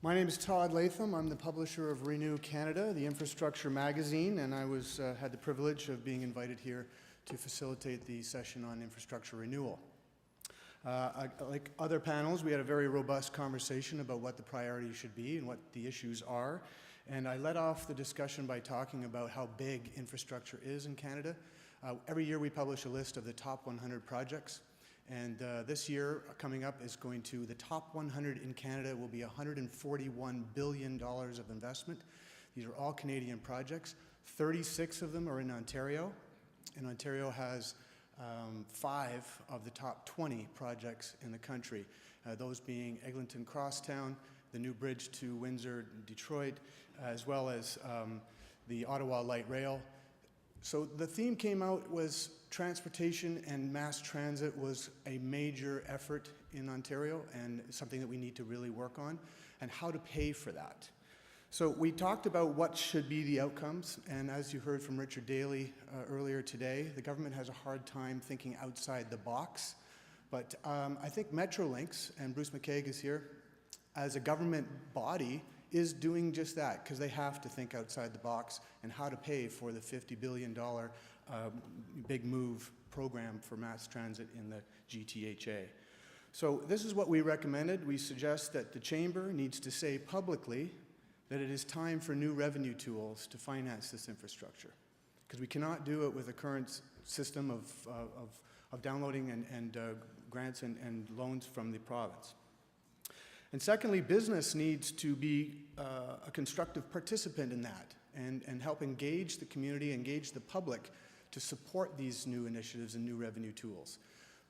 My name is Todd Latham. I'm the publisher of Renew Canada, the infrastructure magazine, and I had the privilege of being invited here to facilitate the session on infrastructure renewal. Like other panels, we had a very robust conversation about what the priorities should be and what the issues are. And I led off the discussion by talking about how big infrastructure is in Canada. Every year we publish a list of the top 100 projects. And this year, coming up, the top 100 in Canada will be $141 billion of investment. These are all Canadian projects. 36 of them are in Ontario, and Ontario has 5 of the top 20 projects in the country, those being Eglinton Crosstown, the new bridge to Windsor, Detroit, as well as the Ottawa Light Rail. So the theme came out was transportation, and mass transit was a major effort in Ontario and something that we need to really work on, and how to pay for that. So we talked about what should be the outcomes, and as you heard from Richard Daly earlier today, the government has a hard time thinking outside the box. But I think Metrolinx, and Bruce McCaig is here, as a government body, is doing just that, because they have to think outside the box and how to pay for the $50 billion big move program for mass transit in the GTHA. So this is what we recommended. We suggest that the Chamber needs to say publicly that it is time for new revenue tools to finance this infrastructure, because we cannot do it with the current system of downloading and grants and loans from the province. And secondly, business needs to be a constructive participant in that and help engage the community, engage the public to support these new initiatives and new revenue tools.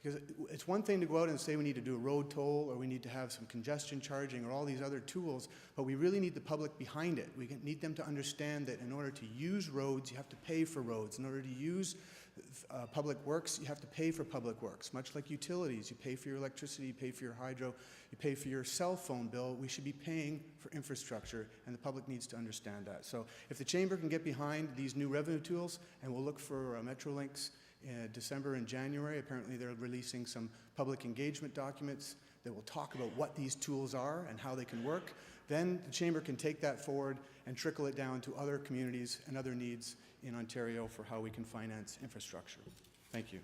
Because it's one thing to go out and say we need to do a road toll or we need to have some congestion charging or all these other tools, but we really need the public behind it. We need them to understand that in order to use roads, you have to pay for roads. In order to use public works, you have to pay for public works. Much like utilities, you pay for your electricity, you pay for your hydro, you pay for your cell phone bill. We should be paying for infrastructure, and the public needs to understand that. So if the Chamber can get behind these new revenue tools, and we'll look for Metrolinx in December and January. Apparently they're releasing some public engagement documents that will talk about what these tools are and how they can work. Then the Chamber can take that forward and trickle it down to other communities and other needs in Ontario for how we can finance infrastructure. Thank you.